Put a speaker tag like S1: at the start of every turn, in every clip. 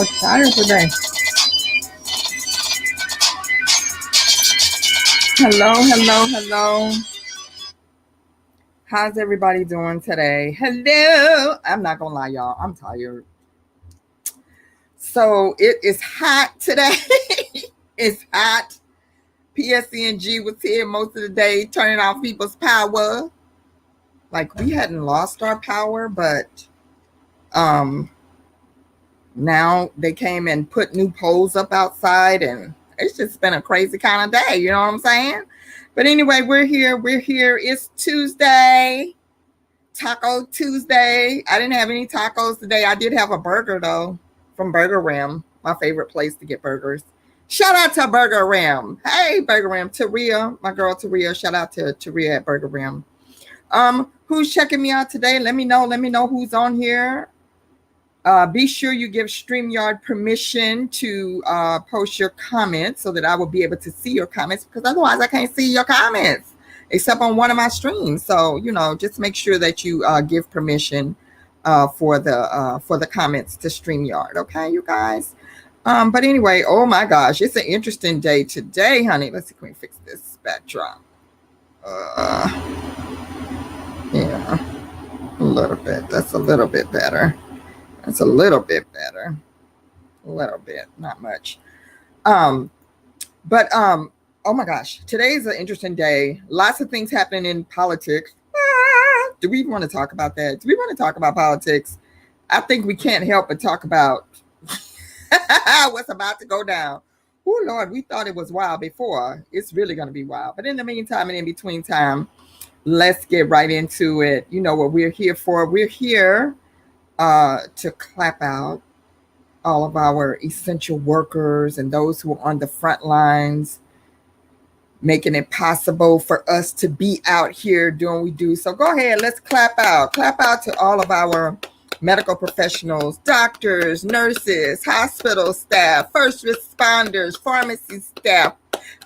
S1: was tired today. Hello, hello, hello. How's everybody doing today? Hello. I'm not gonna lie, y'all. I'm tired. So it is hot today. It's hot. PSCNG was here most of the day, turning off people's power. Like we hadn't lost our power, but um now they came and put new poles up outside, and it's just been a crazy kind of day. You know what I'm saying? But anyway, we're here. We're here. It's Tuesday. Taco Tuesday. I didn't have any tacos today. I did have a burger though from Burger Rim, my favorite place to get burgers. Shout out to Burger Rim. Hey, Burger Rim. Taria, my girl Taria. Shout out to Taria at Burger Rim. Who's checking me out today? Let me know. Let me know who's on here. Be sure you give StreamYard permission to post your comments so that I will be able to see your comments, because otherwise I can't see your comments except on one of my streams. So, just make sure that you give permission for the comments to StreamYard. Okay, you guys? But anyway, oh my gosh, it's an interesting day today, honey. Let's see, can we fix this backdrop? Yeah, a little bit. That's a little bit better. That's a little bit better. A little bit, not much. Oh my gosh, today is an interesting day. Lots of things happening in politics. Do we want to talk about that? Do we want to talk about politics? I think we can't help but talk about what's about to go down. Oh Lord, we thought it was wild before. It's really going to be wild. But in the meantime and in between time, let's get right into it. You know what we're here for. We're here to clap out all of our essential workers and those who are on the front lines, making it possible for us to be out here doing what we do. So go ahead, let's clap out. Clap out to all of our medical professionals, doctors, nurses, hospital staff, first responders, pharmacy staff,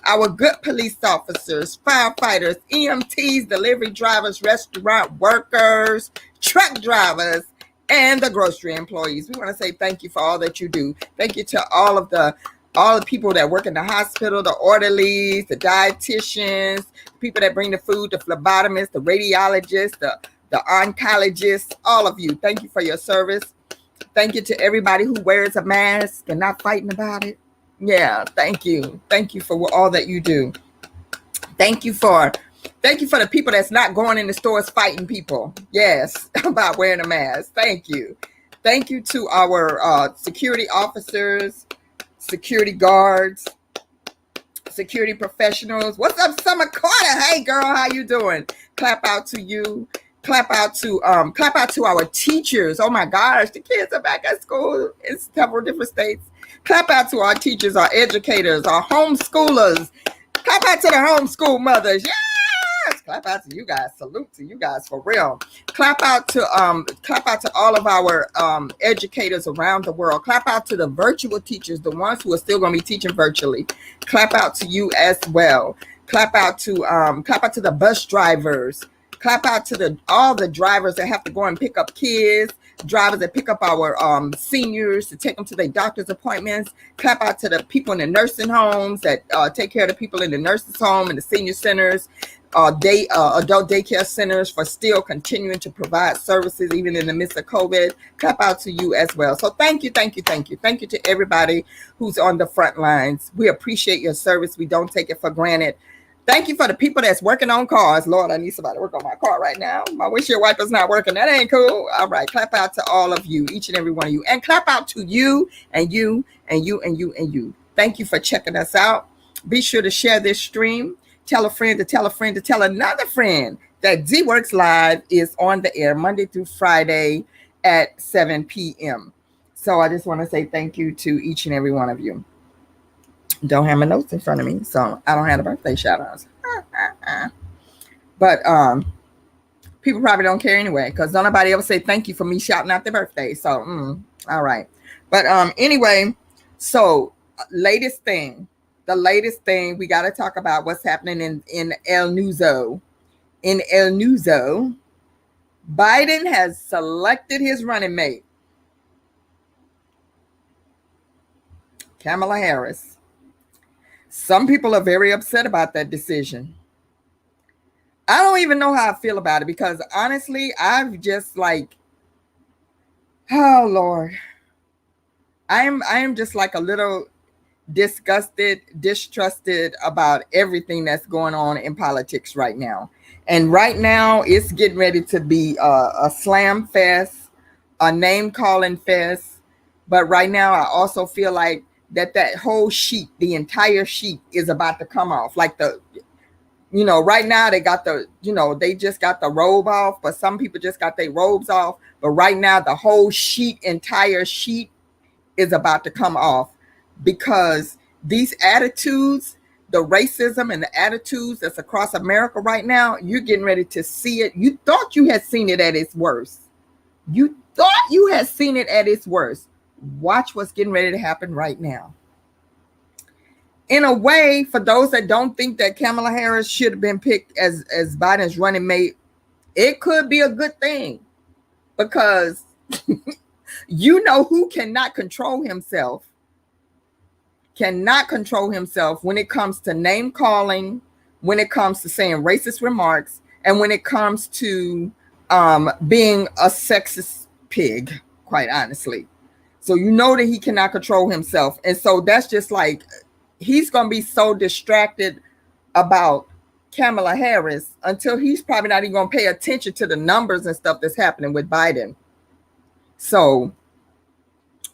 S1: our good police officers, firefighters, EMTs, delivery drivers, restaurant workers, truck drivers, and the grocery employees. We want to say thank you for all that you do. Thank you to all the people that work in the hospital, the orderlies, the dietitians, the people that bring the food, the phlebotomists, the radiologists, the oncologists, all of you. Thank you for your service. Thank you to everybody who wears a mask and not fighting about it. Yeah, thank you. Thank you for all that you do. Thank you for the people that's not going in the stores fighting people. Yes, about wearing a mask. Thank you. Thank you to our security officers, security guards, security professionals. What's up, Summer Carter? Hey, girl, how you doing? Clap out to you. Clap out to our teachers. Oh my gosh, the kids are back at school in several different states. Clap out to our teachers, our educators, our homeschoolers. Clap out to the homeschool mothers. Yes! Clap out to you guys. Salute to you guys for real. Clap out to all of our educators around the world. Clap out to the virtual teachers, the ones who are still going to be teaching virtually. Clap out to you as well. Clap out to the bus drivers. Clap out to all the drivers that have to go and pick up kids, drivers that pick up our seniors to take them to their doctor's appointments. Clap out to the people in the nursing homes that take care of the people in the nurses' home and the senior centers, adult daycare centers, for still continuing to provide services even in the midst of COVID. Clap out to you as well. So thank you, thank you, thank you. Thank you to everybody who's on the front lines. We appreciate your service. We don't take it for granted. Thank you for the people that's working on cars. Lord, I need somebody to work on my car right now. My windshield wiper's not working. That ain't cool. All right. Clap out to all of you, each and every one of you. And clap out to you and you and you and you and you. Thank you for checking us out. Be sure to share this stream. Tell a friend to tell a friend to tell another friend that DeeWorks Live is on the air Monday through Friday at 7 p.m. So I just want to say thank you to each and every one of you. Don't have my notes in front of me, so I don't have the birthday shout-outs. But people probably don't care anyway, because don't nobody ever say thank you for me shouting out their birthday. So, all right. But anyway, so the latest thing, we got to talk about what's happening in El Nuzo. In El Nuzo, Biden has selected his running mate. Kamala Harris. Some people are very upset about that decision. I don't even know how I feel about it because honestly, I've just like, oh Lord, I am just like a little disgusted, distrusted about everything that's going on in politics right now. And right now, it's getting ready to be a slam fest, a name calling fest. But right now, I also feel like that whole sheet, the entire sheet, is about to come off. Like right now they got they just got the robe off, but some people just got their robes off. But right now, the whole entire sheet is about to come off because these attitudes, the racism and the attitudes that's across America right now, you're getting ready to see it. You thought you had seen it at its worst. You thought you had seen it at its worst. Watch what's getting ready to happen right now. In a way, for those that don't think that Kamala Harris should have been picked as Biden's running mate, it could be a good thing because you know who cannot control himself when it comes to name calling, when it comes to saying racist remarks, and when it comes to being a sexist pig, quite honestly. So you know that he cannot control himself. And so that's just like, he's going to be so distracted about Kamala Harris until he's probably not even going to pay attention to the numbers and stuff that's happening with Biden. So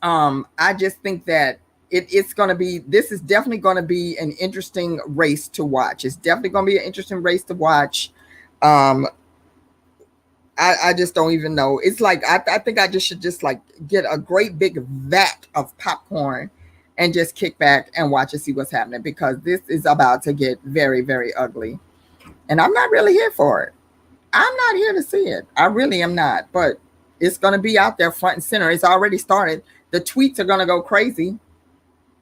S1: I just think that this is definitely going to be an interesting race to watch. It's definitely going to be an interesting race to watch. I just don't even know. It's like, I think I just should just like get a great big vat of popcorn and just kick back and watch and see what's happening, because this is about to get very, very ugly. And I'm not really here for it. I'm not here to see it. I really am not, but it's going to be out there front and center. It's already started. The tweets are going to go crazy.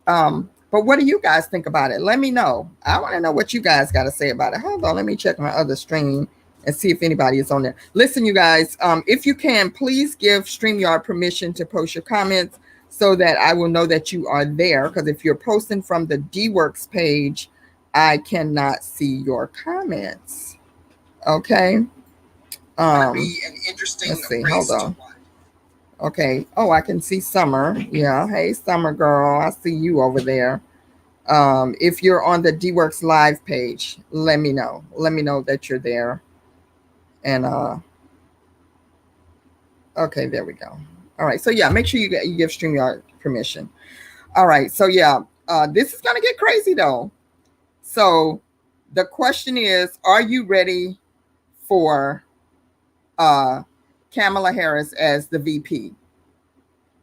S1: But what do you guys think about it? Let me know. I want to know what you guys got to say about it. Hold on. Let me check my other stream and see if anybody is on there. Listen, you guys, if you can, please give StreamYard permission to post your comments so that I will know that you are there. Because if you're posting from the DeeWorks page, I cannot see your comments. Okay. Be an interesting. Let's see. Hold on. Okay. Oh, I can see Summer. Yeah. Hey, Summer girl. I see you over there. If you're on the DeeWorks live page, let me know. Let me know that you're there. And okay, there we go. All right. So yeah, make sure you give StreamYard permission. All right. So yeah, this is gonna get crazy though. So the question is, are you ready for Kamala Harris as the VP?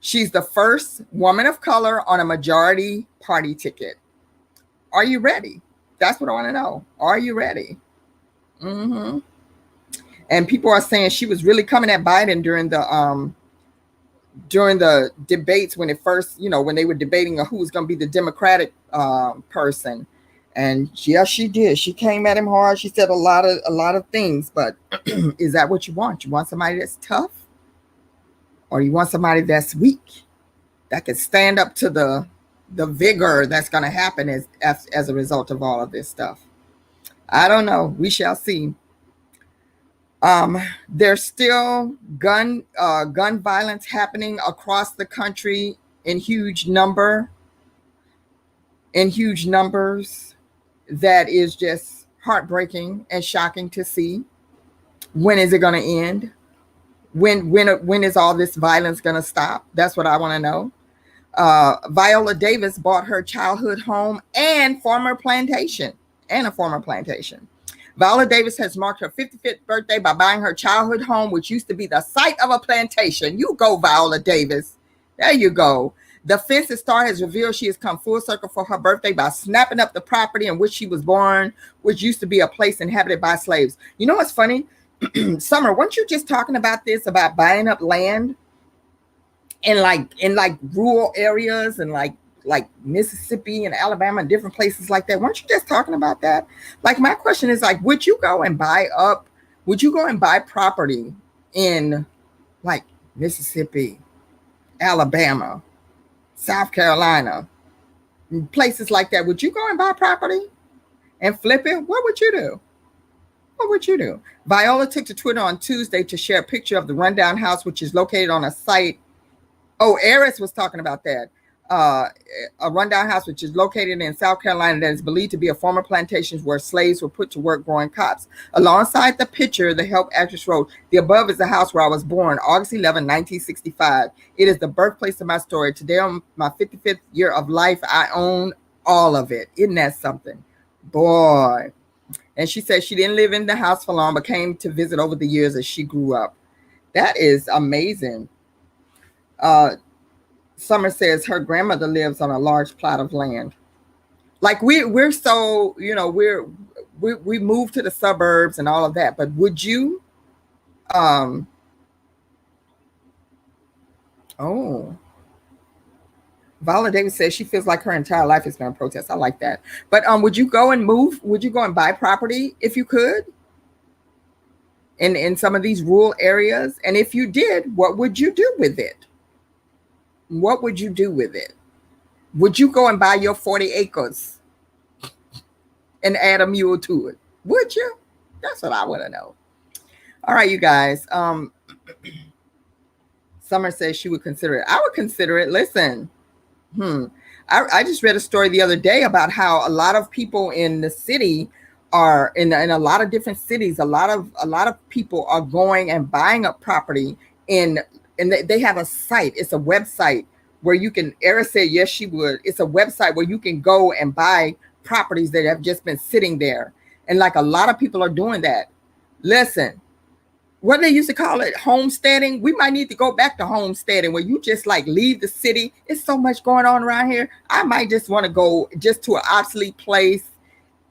S1: She's the first woman of color on a majority party ticket. Are you ready? That's what I want to know. Are you ready? Mm-hmm. And people are saying she was really coming at Biden during the debates when it first, when they were debating who was going to be the Democratic person. And yeah, she did. She came at him hard. She said a lot of things. But is that what you want? You want somebody that's tough, or you want somebody that's weak, that can stand up to the vigor that's going to happen as a result of all of this stuff? I don't know. We shall see. There's still gun violence happening across the country in huge numbers. That is just heartbreaking and shocking to see. When is it going to end? When is all this violence going to stop? That's what I want to know. Viola Davis bought her childhood home and a former plantation. Viola Davis has marked her 55th birthday by buying her childhood home, which used to be the site of a plantation. You go, Viola Davis. There you go. The Fences star has revealed she has come full circle for her birthday by snapping up the property in which she was born, which used to be a place inhabited by slaves. You know what's funny? Summer, weren't you just talking about this, about buying up land in rural areas and like Mississippi and Alabama and different places like that? Weren't you just talking about that? Like, my question is, like, would you go and buy property in like Mississippi, Alabama, South Carolina, places like that, would you go and buy property and flip it? What would you do? What would you do? Viola took to Twitter on Tuesday to share a picture of the rundown house, which is located on a site. Oh, Eris was talking about that. A rundown house, which is located in South Carolina, that is believed to be a former plantation where slaves were put to work growing crops. Alongside the picture, the Help actress wrote, "The above is the house where I was born, August 11, 1965. It is the birthplace of my story. Today, on my 55th year of life, I own all of it." Isn't that something? Boy. And she said she didn't live in the house for long, but came to visit over the years as she grew up. That is amazing. Summer says her grandmother lives on a large plot of land. Like we're so, we moved to the suburbs and all of that. But would you? Oh, Viola Davis says she feels like her entire life has been a protest. I like that. But would you go and move? Would you go and buy property if you could? In some of these rural areas? And if you did, what would you do with it? What would you do with it? Would you go and buy your 40 acres and add a mule to it? Would you? That's what I want to know. All right, you guys. Summer says she would consider it. I would consider it. Listen, I just read a story the other day about how a lot of people in the city are in a lot of different cities. A lot of people are going and buying up property and they have a site. It's a website where you can. Era said yes, she would. It's a website where you can go and buy properties that have just been sitting there, and like a lot of people are doing that. Listen, what they used to call it, homesteading. We might need to go back to homesteading, where you just like leave the city. It's so much going on around here. I might just want to go just to an obsolete place.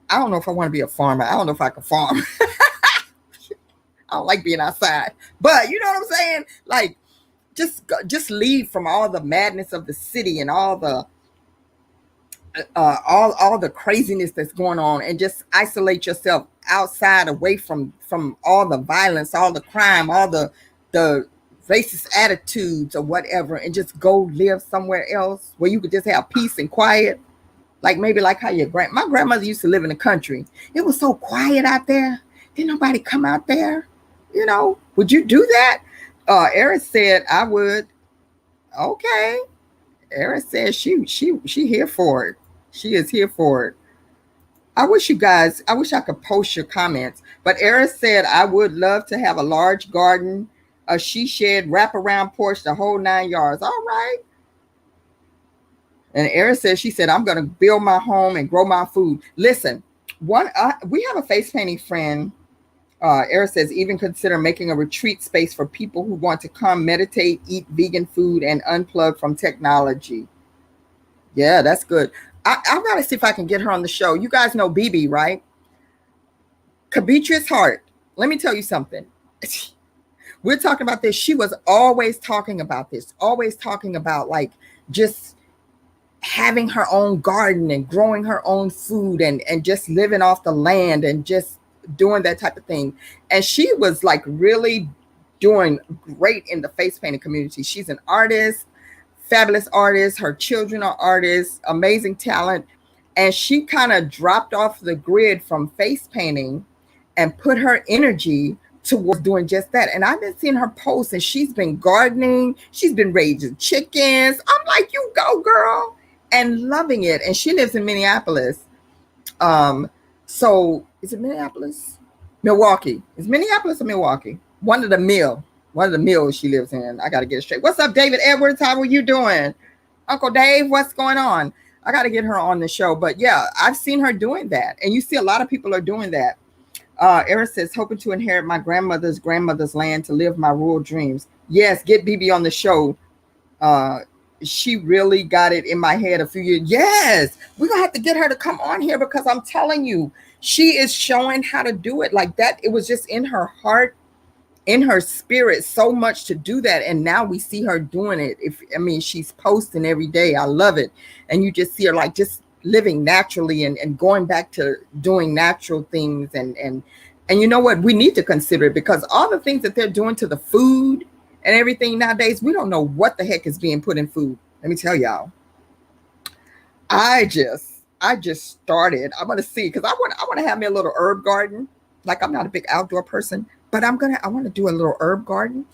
S1: I don't know if I want to be a farmer. I don't know if I can farm. I don't like being outside, but you know what I'm saying? Like, just leave from all the madness of the city and all the craziness that's going on, and just isolate yourself outside, away from all the violence, all the crime, all the racist attitudes or whatever, and just go live somewhere else where you could just have peace and quiet. Like maybe like how my grandmother used to live in the country. It was so quiet out there. Didn't nobody come out there. Would you do that? Erin said I would. Okay. Erin said she here for it. She is here for it. I wish I could post your comments. But Erin said I would love to have a large garden, a she shed, wraparound porch, the whole 9 yards. All right. And Erin said, she said, I'm going to build my home and grow my food. Listen, we have a face painting friend. Erin says, even consider making a retreat space for people who want to come meditate, eat vegan food, and unplug from technology. Yeah, that's good. I've got to see if I can get her on the show. You guys know BB, right? Kabitria's Hart. Let me tell you something. We're talking about this. She was always talking about this, always talking about like just having her own garden and growing her own food and just living off the land and just doing that type of thing. And she was like really doing great in the face painting community. She's an artist, fabulous artist. Her children are artists, amazing talent. And she kind of dropped off the grid from face painting and put her energy towards doing just that. And I've been seeing her posts, and she's been gardening. She's been raising chickens. I'm like, you go, girl. And loving it. And she lives in Minneapolis. So is it Minneapolis? Milwaukee. Is Minneapolis or Milwaukee? One of the mills she lives in. I got to get it straight. What's up, David Edwards? How are you doing? Uncle Dave, what's going on? I got to get her on the show. But yeah, I've seen her doing that. And you see a lot of people are doing that. Erin says, hoping to inherit my grandmother's land to live my rural dreams. Yes, get BB on the show. She really got it in my head a few years. Yes, we're going to have to get her to come on here, because I'm telling you, she is showing how to do it like that. It was just in her heart, in her spirit, so much to do that. And now we see her doing it. She's posting every day. I love it. And you just see her like just living naturally and going back to doing natural things. And you know what? We need to consider it, because all the things that they're doing to the food and everything nowadays, we don't know what the heck is being put in food. Let me tell y'all. I just started. I'm gonna see because I want to have me a little herb garden. Like I'm not a big outdoor person, but I want to do a little herb garden.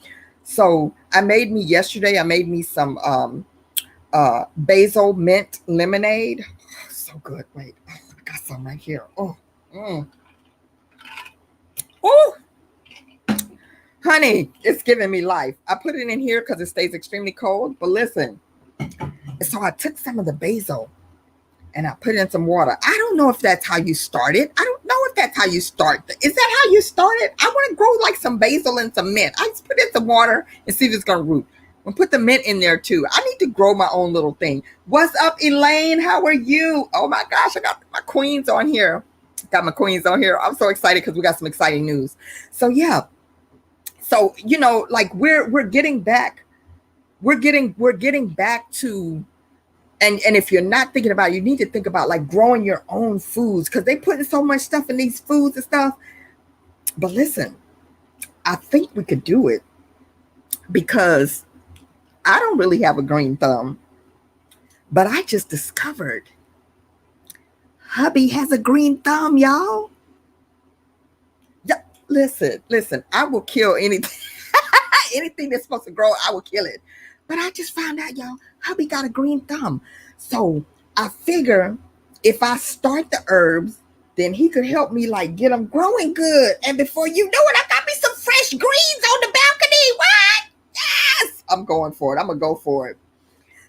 S1: So I made me some basil mint lemonade. Oh, so good. Wait, oh, I got some right here. Oh, mm. Oh, honey, it's giving me life. I put it in here because it stays extremely cold. But listen, so I took some of the basil and I put in some water. I don't know if that's how you start it. I don't know if that's how you start. Is that how you start it? I want to grow like some basil and some mint. I just put in some water and see if it's going to root. I'm gonna put the mint in there too. I need to grow my own little thing. What's up, Elaine? How are you? Oh my gosh, I got my queens on here. Got my queens on here. I'm so excited because we got some exciting news. So yeah. So like we're getting back. We're getting back to and if you're not thinking about it, you need to think about like growing your own foods because they putting so much stuff in these foods and stuff. But listen, I think we could do it because I don't really have a green thumb, but I just discovered hubby has a green thumb, y'all. Yeah, listen, I will kill anything. Anything that's supposed to grow, I will kill it. But I just found out, y'all, hubby got a green thumb. So I figure if I start the herbs, then he could help me like get them growing good. And before you know it, I got me some fresh greens on the balcony. What? Yes, I'm going for it. I'm gonna go for it.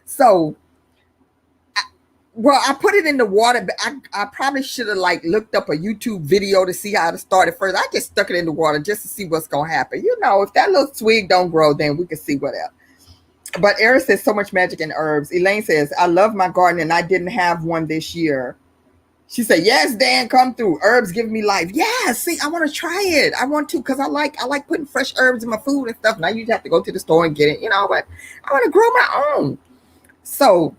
S1: So, I put it in the water, but I probably should have like looked up a YouTube video to see how to start it first. I just stuck it in the water just to see what's gonna happen. If that little twig don't grow, then we can see what else. But Eris says so much magic in herbs. Elaine says, I love my garden and I didn't have one this year. She said, yes, Dan, come through. Herbs give me life. Yeah, see, I want to try it. I want to because I like putting fresh herbs in my food and stuff. And I usually have to go to the store and get it, but I want to grow my own. So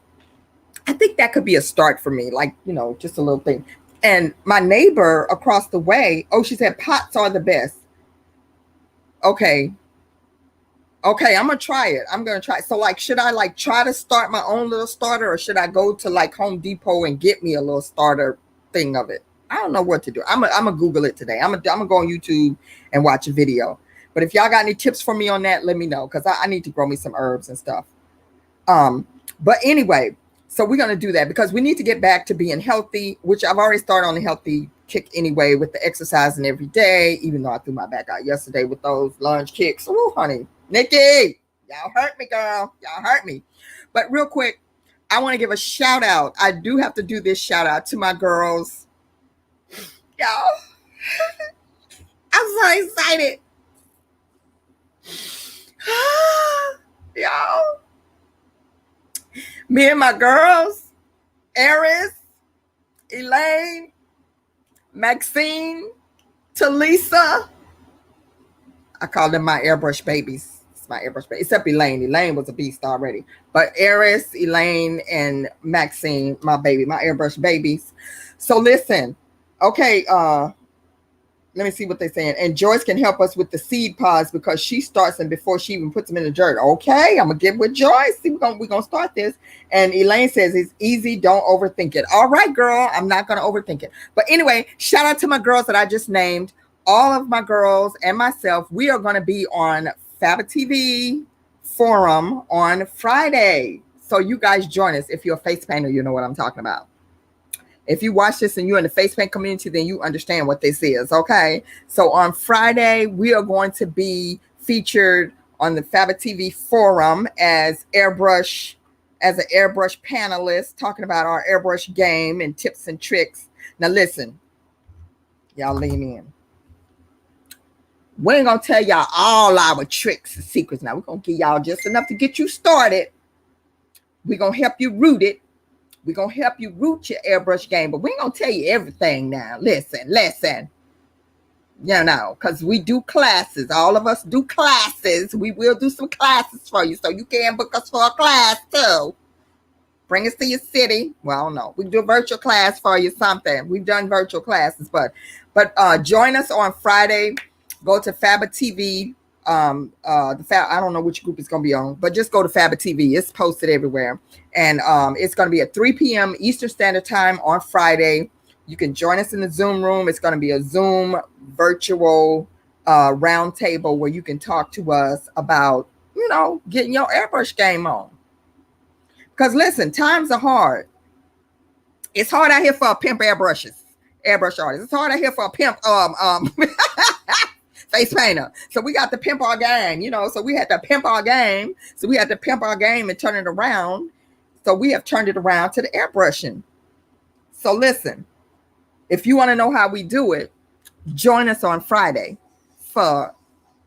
S1: I think that could be a start for me, like, just a little thing. And my neighbor across the way, she said pots are the best. Okay, I'm gonna try it. I'm gonna try. So like, should I like try to start my own little starter, or should I go to like Home Depot and get me a little starter thing of it? I don't know what to do. I'm gonna Google it today. I'm gonna go on YouTube and watch a video. But if y'all got any tips for me on that, let me know because I need to grow me some herbs and stuff. But anyway, so we're gonna do that because we need to get back to being healthy, which I've already started on the healthy kick anyway with the exercising every day. Even though I threw my back out yesterday with those lunge kicks. Oh, honey. Nikki, y'all hurt me, girl. Y'all hurt me. But real quick, I want to give a shout out. I do have to do this shout out to my girls. Y'all, I'm so excited. Y'all, me and my girls, Eris, Elaine, Maxine, Talisa. I call them my airbrush babies. My airbrush baby, except Elaine. Elaine was a beast already. But Eris, Elaine, and Maxine, my airbrush babies. So listen, okay, let me see what they're saying. And Joyce can help us with the seed pods because she starts them before she even puts them in the dirt. Okay, I'm gonna get with Joyce. See, we're gonna start this. And Elaine says it's easy, don't overthink it. All right, girl, I'm not gonna overthink it. But anyway, shout out to my girls that I just named. All of my girls and myself, we are gonna be on Faba TV forum on Friday. So you guys join us. If you're a face painter, you know what I'm talking about. If you watch this and you're in the face paint community, then you understand what this is, okay? So on Friday, we are going to be featured on the Faba TV forum as an airbrush panelist, talking about our airbrush game and tips and tricks. Now listen, y'all lean in. We ain't gonna tell y'all all our tricks and secrets. Now we're gonna give y'all just enough to get you started. We're gonna help you root it. We're gonna help you root your airbrush game, but we ain't gonna tell you everything now. Listen. Because we do classes. All of us do classes. We will do some classes for you, so you can book us for a class too. Bring us to your city. Well, I don't know. We can do a virtual class for you, something. We've done virtual classes, but join us on Friday. Go to Faba TV I don't know which group it's going to be on, but just go to Fabit TV. It's posted everywhere. And it's going to be at 3 p.m. Eastern Standard Time on Friday. You can join us in the Zoom room. It's going to be a Zoom virtual round table where you can talk to us about, getting your airbrush game on. Because listen, times are hard. It's hard out here for a pimp airbrush artist. It's hard out here for a pimp face painter. So we got to pimp our game, so we had to pimp our game. So we had to pimp our game and turn it around. So we have turned it around to the airbrushing. So listen, if you want to know how we do it, join us on Friday for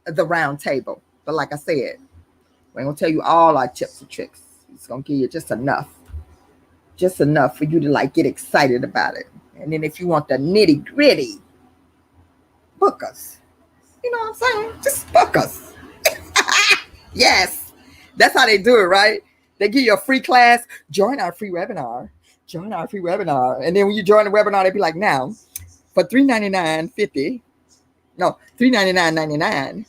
S1: the round table. But like I said, we're going to tell you all our tips and tricks. It's going to give you just enough for you to get excited about it. And then if you want the nitty gritty, book us. You know what I'm saying? Just book us. Yes. That's how they do it, right? They give you a free class. Join our free webinar. And then when you join the webinar, they be like, now, for $399.99,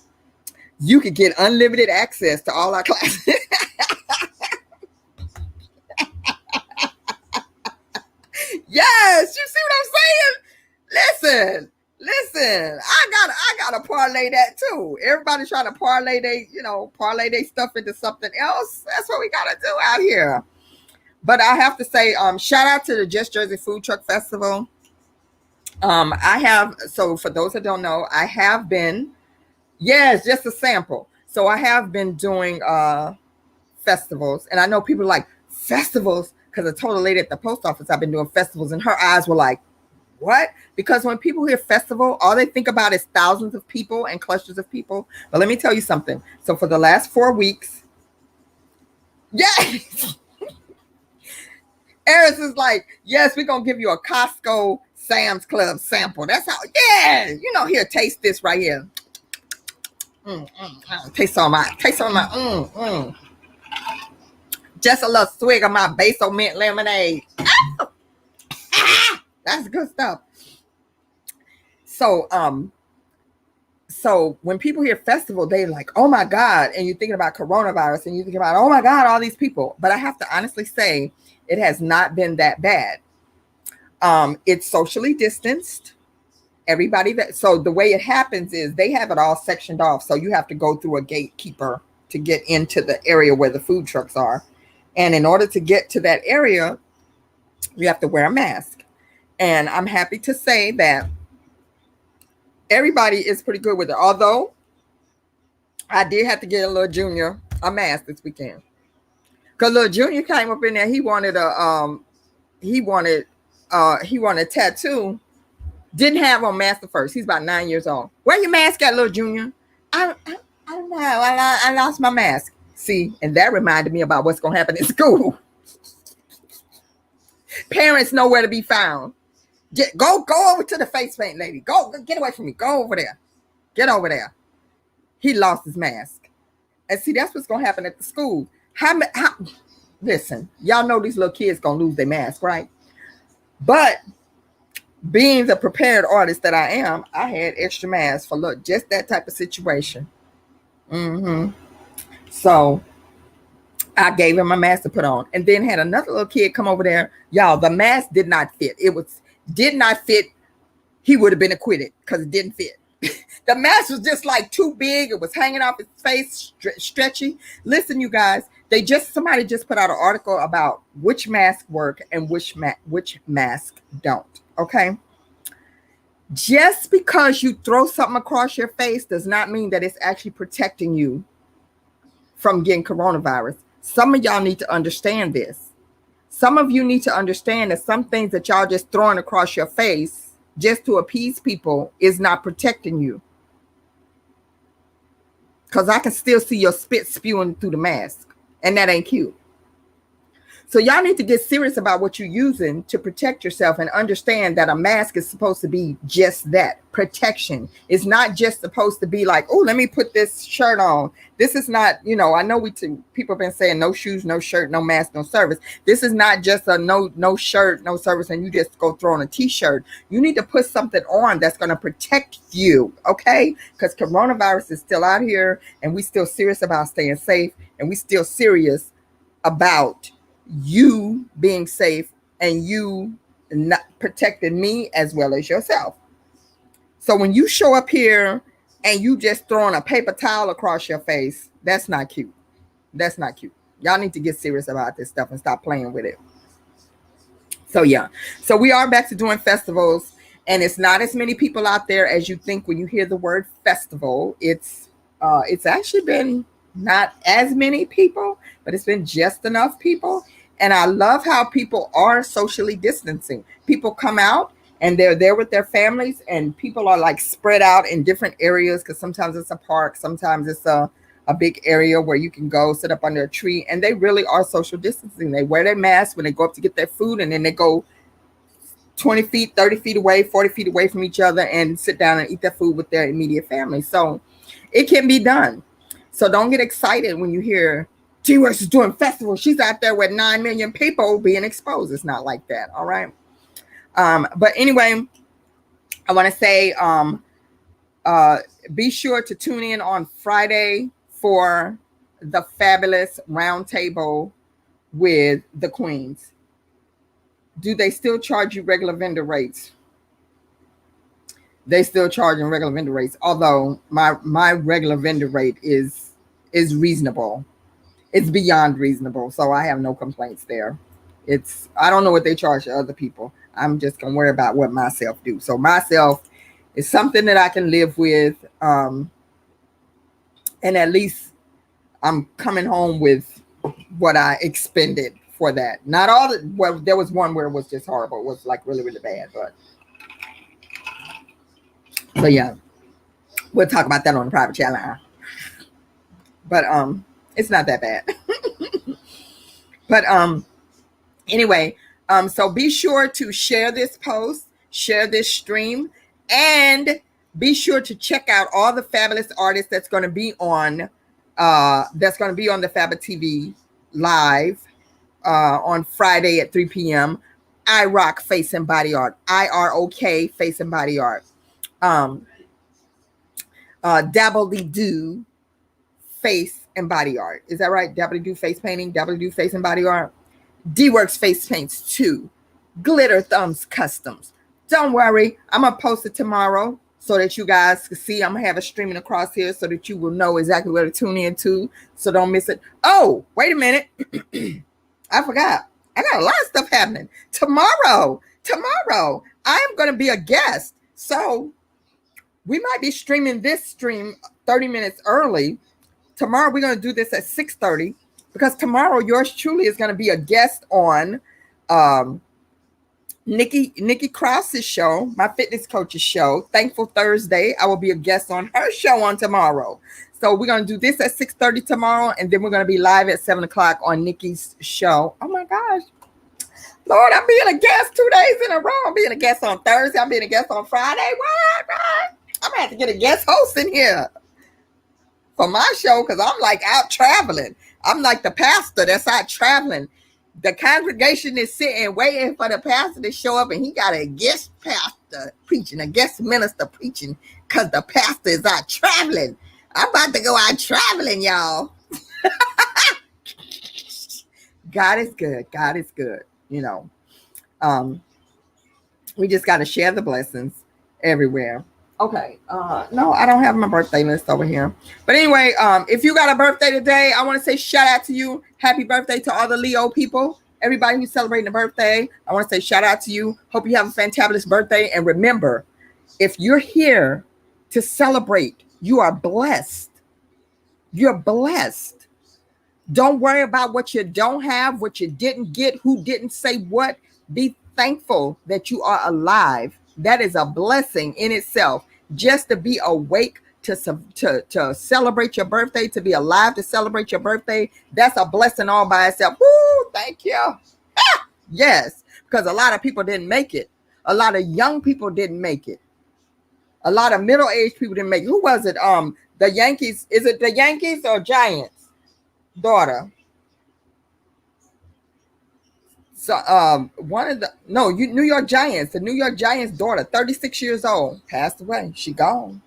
S1: you could get unlimited access to all our classes. Yes, you see what I'm saying? Listen. I gotta parlay that too. Everybody's trying to parlay their stuff into something else. That's what we gotta do out here. But I have to say, shout out to the Just Jersey Food Truck Festival. So for those that don't know, I have been, just a sample. So I have been doing festivals, and I know people are like, festivals? Because I told a lady at the post office I've been doing festivals, and her eyes were like, what? Because when people hear festival, all they think about is thousands of people and clusters of people. But let me tell you something. So for the last 4 weeks, yes, Eris is like, yes, we're going to give you a Costco Sam's Club sample. That's how, here, taste this right here. Taste on my, just a little swig of my basil mint lemonade. That's good stuff. So when people hear festival, they're like, oh my God. And you're thinking about coronavirus and you're thinking about, oh my God, all these people. But I have to honestly say, it has not been that bad. It's socially distanced. So the way it happens is they have it all sectioned off. So you have to go through a gatekeeper to get into the area where the food trucks are. And in order to get to that area, you have to wear a mask. And I'm happy to say that everybody is pretty good with it. Although I did have to get a little junior a mask this weekend. Because little junior came up in there. He wanted a tattoo. Didn't have on mask at first. He's about 9 years old. Where your mask at, little junior? I don't know. I lost my mask. See, and that reminded me about what's going to happen in school. Parents know where to be found. Go over to the face paint lady. Go, get away from me. Go over there. Get over there. He lost his mask. And see, that's what's going to happen at the school. Listen, y'all know these little kids going to lose their mask, right? But being the prepared artist that I am, I had extra masks for just that type of situation. So I gave him a mask to put on, and then had another little kid come over there. Y'all, the mask did not fit. Did not fit. He would have been acquitted because it didn't fit. The mask was just too big. It was hanging off his face, stretchy. Listen, you guys, somebody just put out an article about which masks work and which mask don't. Okay. Just because you throw something across your face does not mean that it's actually protecting you from getting coronavirus. Some of y'all need to understand this. Some of you need to understand that some things that y'all just throwing across your face just to appease people is not protecting you. Because I can still see your spit spewing through the mask, and that ain't cute. So y'all need to get serious about what you're using to protect yourself and understand that a mask is supposed to be just that, protection. It's not just supposed to be like, oh, let me put this shirt on. This is not, I know people have been saying no shoes, no shirt, no mask, no service. This is not just a no shirt, no service, and you just go throw on a t-shirt. You need to put something on that's going to protect you, okay? Because coronavirus is still out here, and we still serious about staying safe, and we still serious about you being safe and you not protecting me as well as yourself. So when you show up here and you just throwing a paper towel across your face, that's not cute. That's not cute. Y'all need to get serious about this stuff and stop playing with it. So yeah, so we are back to doing festivals, and it's not as many people out there as you think when you hear the word festival. It's actually been not as many people, but it's been just enough people. And I love how people are socially distancing. People come out and they're there with their families, and people are like spread out in different areas, because sometimes it's a park, sometimes it's a big area where you can go sit up under a tree, and they really are social distancing. They wear their masks when they go up to get their food, and then they go 20 feet, 30 feet away, 40 feet away from each other and sit down and eat their food with their immediate family. So it can be done. So don't get excited when you hear DeeWorks is doing festivals. She's out there with 9 million people being exposed. It's not like that. All right. But anyway, I want to say, be sure to tune in on Friday for the fabulous roundtable with the queens. Do they still charge you regular vendor rates? They still charging regular vendor rates, although my regular vendor rate is reasonable. It's beyond reasonable, so I have no complaints there. I don't know what they charge other people. I'm just gonna worry about what myself do. So myself is something that I can live with, and at least I'm coming home with what I expended for that. Not all. Well, there was one where it was just horrible. It was like really, really bad, but yeah, we'll talk about that on the private channel. But it's not that bad. But anyway, so be sure to share this post, share this stream, and be sure to check out all the fabulous artists that's going to be on the Fabba TV live on Friday at 3 p.m. I Rock Face and Body Art, IROK Face and Body Art. Dabble-de-doo Face and Body Art. Is that right? Dabble-de-doo Face Painting, Dabble-de-doo Face and Body Art. DeeWorks Face Paints 2. Glitter Thumbs Customs. Don't worry, I'm going to post it tomorrow so that you guys can see. I'm going to have it streaming across here so that you will know exactly where to tune in to, so don't miss it. Oh, wait a minute. I forgot. I got a lot of stuff happening. Tomorrow, I am going to be a guest. So we might be streaming this stream 30 minutes early. Tomorrow we're going to do this at 6:30, because tomorrow yours truly is going to be a guest on Nikki Krause's show, my fitness coach's show, Thankful Thursday. I will be a guest on her show on tomorrow. So we're going to do this at 6:30 tomorrow, and then we're going to be live at 7 o'clock on Nikki's show. Oh my gosh. Lord, I'm being a guest 2 days in a row. I'm being a guest on Thursday. I'm being a guest on Friday. What? I'm going to have to get a guest host in here for my show, because I'm like out traveling. I'm like the pastor that's out traveling. The congregation is sitting waiting for the pastor to show up, and he got a guest pastor preaching, a guest minister preaching, because the pastor is out traveling. I'm about to go out traveling, y'all. God is good. God is good. You know, we just got to share the blessings everywhere. Okay. No, I don't have my birthday list over here. But anyway, if you got a birthday today, I want to say shout out to you. Happy birthday to all the Leo people. Everybody who's celebrating a birthday, I want to say shout out to you. Hope you have a fantabulous birthday. And remember, if you're here to celebrate, you are blessed. You're blessed. Don't worry about what you don't have, what you didn't get, who didn't say what. Be thankful that you are alive. That is a blessing in itself. Just to be awake to celebrate your birthday, to be alive to celebrate your birthday, that's a blessing all by itself. Woo! thank you. Yes, because a lot of people didn't make it. A lot of young people didn't make it. A lot of middle-aged people didn't make it. Who was it? The Yankees. Is it the Yankees or Giants? Daughter. So one of the New York Giants, the New York Giants daughter, 36 years old, passed away. She gone.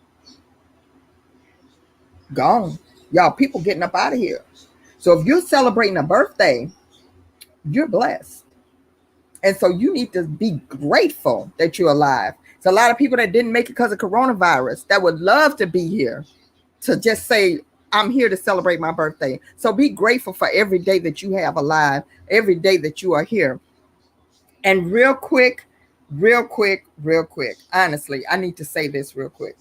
S1: Gone. Y'all, people getting up out of here. So if you're celebrating a birthday, you're blessed. And so you need to be grateful that you're alive. It's a lot of people that didn't make it because of coronavirus that would love to be here to just say, I'm here to celebrate my birthday. So be grateful for every day that you have alive, every day that you are here. And real quick, honestly, I need to say this real quick.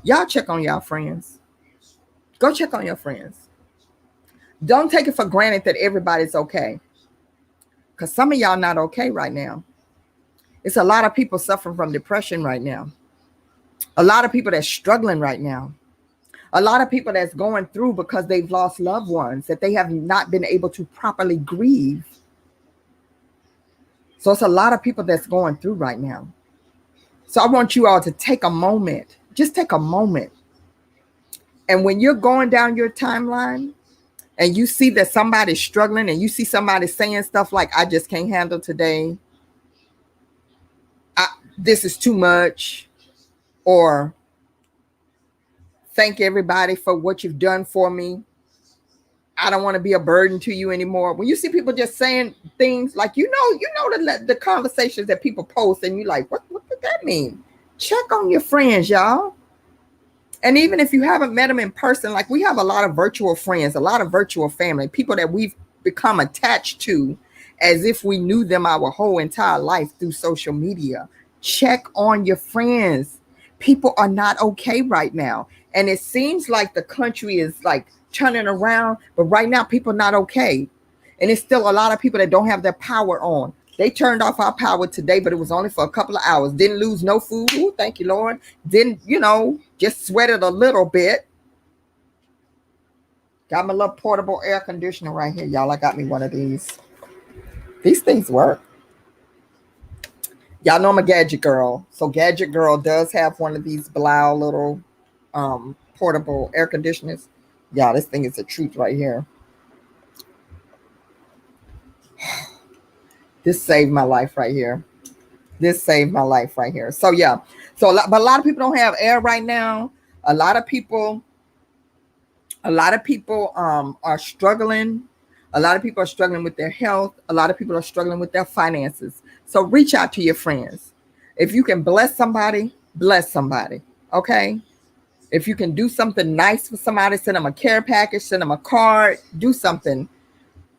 S1: Y'all check on y'all friends. Go check on your friends. Don't take it for granted that everybody's okay. Because some of y'all not okay right now. It's a lot of people suffering from depression right now. A lot of people that's struggling right now. A lot of people that's going through because they've lost loved ones that they have not been able to properly grieve. So it's a lot of people that's going through right now. So I want you all to take a moment, just take a moment. And when you're going down your timeline and you see that somebody's struggling and you see somebody saying stuff like, I just can't handle today. This is too much. Or thank everybody for what you've done for me. I don't want to be a burden to you anymore. When you see people just saying things like, the conversations that people post and you're like, what did that mean? Check on your friends, y'all. And even if you haven't met them in person, like we have a lot of virtual friends, a lot of virtual family, people that we've become attached to as if we knew them our whole entire life through social media. Check on your friends. People are not okay right now. And it seems like the country is like turning around, but right now people are not okay. And it's still a lot of people that don't have their power on. They turned off our power today, but it was only for a couple of hours. Didn't lose no food. Ooh, thank you, Lord. Didn't, just sweated a little bit. Got my little portable air conditioner right here, y'all. I got me one of these. These things work. Y'all know I'm a gadget girl. So Gadget Girl does have one of these Blau little portable air conditioners. Y'all, this thing is the truth right here. This saved my life right here. So yeah. But a lot of people don't have air right now. A lot of people are struggling. A lot of people are struggling with their health. A lot of people are struggling with their finances. So reach out to your friends. If you can bless somebody, okay? If you can do something nice for somebody, send them a care package, send them a card, do something.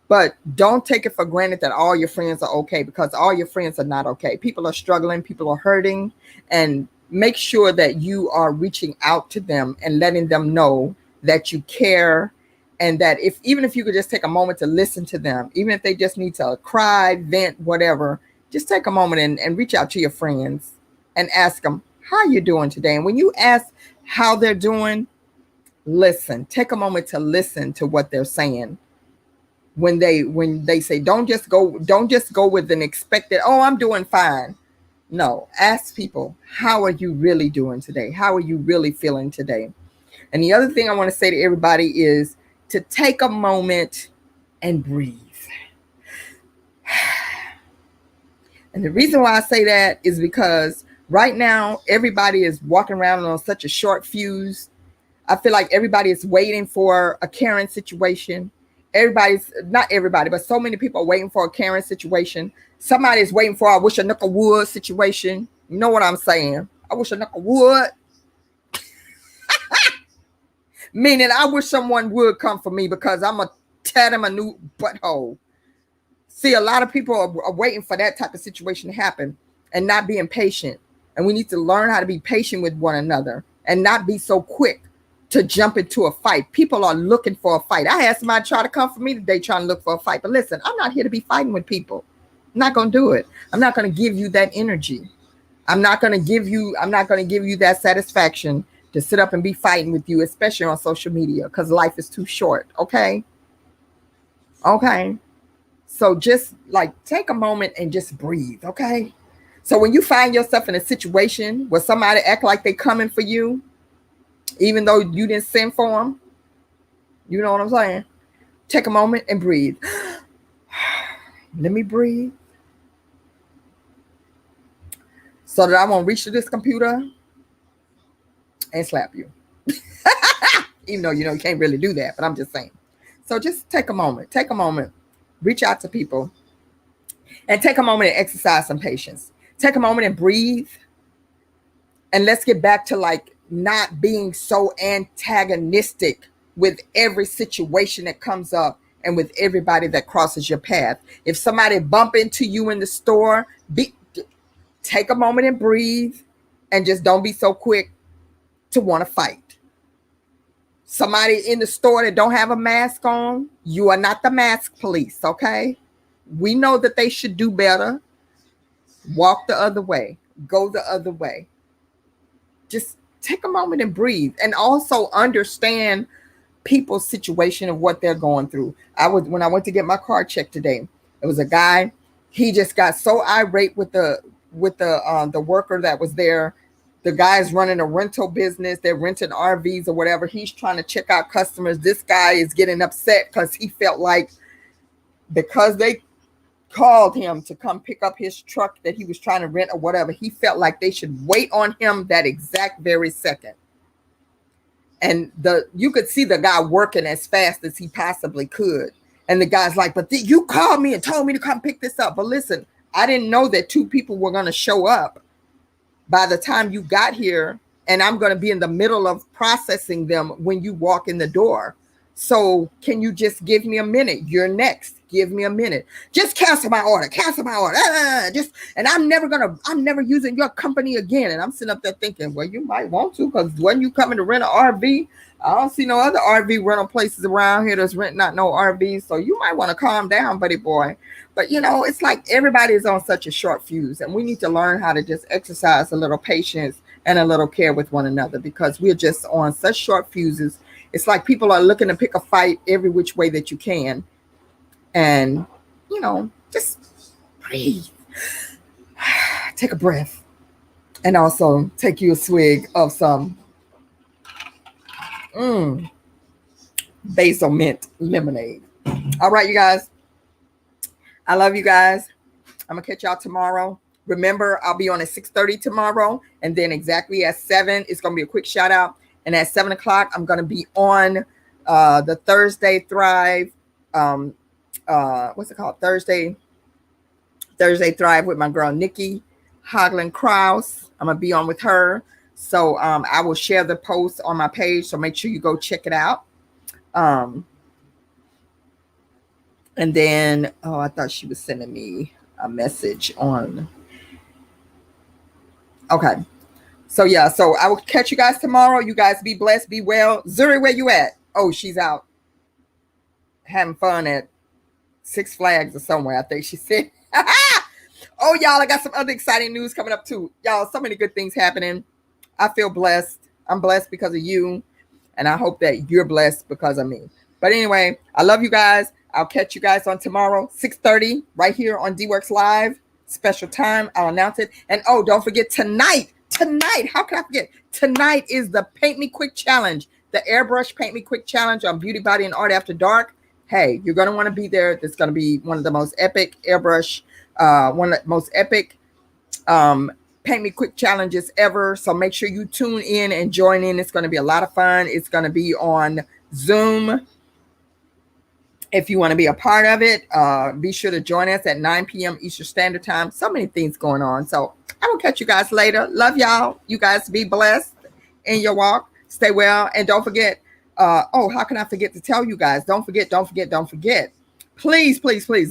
S1: But don't take it for granted that all your friends are okay, because all your friends are not okay. People are struggling, people are hurting, and make sure that you are reaching out to them and letting them know that you care, and that even if you could just take a moment to listen to them, even if they just need to cry, vent, whatever, just take a moment and reach out to your friends and ask them, how you doing today? And when you ask how they're doing, listen, take a moment to listen to what they're saying. When they say, don't just go with an expected, oh, I'm doing fine. No, ask people, how are you really doing today? How are you really feeling today? And the other thing I want to say to everybody is to take a moment and breathe. And the reason why I say that is because right now, everybody is walking around on such a short fuse. I feel like everybody is waiting for a Karen situation. Not everybody, but so many people are waiting for a Karen situation. Somebody's waiting for a wish a nickel would situation. You know what I'm saying? I wish a nickel would. Meaning I wish someone would come for me because I'm going to tear them a new butthole. See, a lot of people are waiting for that type of situation to happen and not being patient. And we need to learn how to be patient with one another and not be so quick to jump into a fight. People are looking for a fight. I had somebody try to come for me today trying to look for a fight. But listen, I'm not here to be fighting with people. I'm not going to do it. I'm not going to give you that energy. I'm not going to give you that satisfaction to sit up and be fighting with you, especially on social media, because life is too short. Okay? Okay. So just like take a moment and just breathe. Okay. So when you find yourself in a situation where somebody act like they coming for you, even though you didn't send for them, you know what I'm saying? Take a moment and breathe. Let me breathe so that I won't reach to this computer and slap you. Even though you can't really do that, but I'm just saying. So just take a moment, reach out to people, and take a moment and exercise some patience. Take a moment and breathe, and let's get back to like not being so antagonistic with every situation that comes up and with everybody that crosses your path. If somebody bump into you in the store, take a moment and breathe, and just don't be so quick to want to fight. Somebody in the store that don't have a mask on, you are not the mask police, okay? We know that they should do better. Walk the other way. Go the other way. Just take a moment and breathe, and also understand people's situation of what they're going through. When I went to get my car checked today, it was a guy. He just got so irate with the worker that was there. The guy's running a rental business. They're renting RVs or whatever. He's trying to check out customers. This guy is getting upset because he felt like because they called him to come pick up his truck that he was trying to rent or whatever, he felt like they should wait on him that exact very second. And you could see the guy working as fast as he possibly could. And the guy's like, but you called me and told me to come pick this up. But listen, I didn't know that two people were going to show up by the time you got here, and I'm going to be in the middle of processing them when you walk in the door. So can you just give me a minute? You're next. Give me a minute. Just cancel my order. Cancel my order. And I'm never using your company again. And I'm sitting up there thinking, well, you might want to, because when you coming to rent an RV, I don't see no other RV rental places around here that's renting out no RVs. So you might want to calm down, buddy boy. But it's like everybody is on such a short fuse, and we need to learn how to just exercise a little patience and a little care with one another, because we're just on such short fuses. It's like people are looking to pick a fight every which way that you can. And, just breathe. Take a breath. And also take you a swig of some basil mint lemonade. All right, you guys. I love you guys. I'm going to catch y'all tomorrow. Remember, I'll be on at 6:30 tomorrow. And then exactly at 7, it's going to be a quick shout out. And at 7 o'clock, I'm going to be on the Thursday Thrive. What's it called? Thursday Thrive with my girl, Nikki Haglin Krause. I'm going to be on with her. So I will share the post on my page. So make sure you go check it out. And then, I thought she was sending me a message on. Okay. So yeah, so I will catch you guys tomorrow. You guys be blessed, be well. Zuri, where you at? Oh, she's out having fun at Six Flags or somewhere, I think she said. Oh, y'all, I got some other exciting news coming up too. Y'all, so many good things happening. I feel blessed. I'm blessed because of you. And I hope that you're blessed because of me. But anyway, I love you guys. I'll catch you guys on tomorrow, 6:30, right here on DeeWorks Live. Special time. I'll announce it. And don't forget tonight, how can I forget? Tonight is the Paint Me Quick Challenge, the Airbrush Paint Me Quick Challenge on Beauty, Body, and Art After Dark. Hey, you're going to want to be there. It's going to be one of the most epic airbrush, one of the most epic Paint Me Quick challenges ever. So make sure you tune in and join in. It's going to be a lot of fun. It's going to be on Zoom. If you want to be a part of it, be sure to join us at 9 p.m. Eastern Standard Time. So many things going on. So I will catch you guys later. Love y'all. You guys be blessed in your walk. Stay well. And don't forget, how can I forget to tell you guys? Don't forget. Please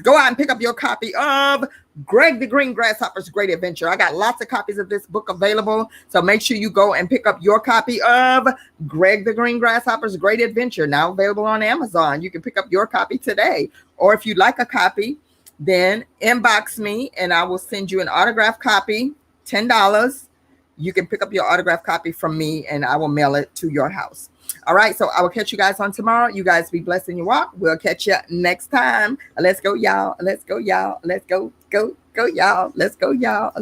S1: go out and pick up your copy of Greg the Green Grasshopper's Great Adventure. I got lots of copies of this book available. So make sure you go and pick up your copy of Greg the Green Grasshopper's Great Adventure, now available on Amazon. You can pick up your copy today. Or if you'd like a copy, then inbox me and I will send you an autographed copy, $10. you can pick up your autographed copy from me and I will mail it to your house. All right, so I will catch you guys on tomorrow. You guys be blessed in your walk. We'll catch you next time. Let's go, y'all. Let's go, y'all. Let's go, y'all. Let's go, y'all. Let's go, y'all.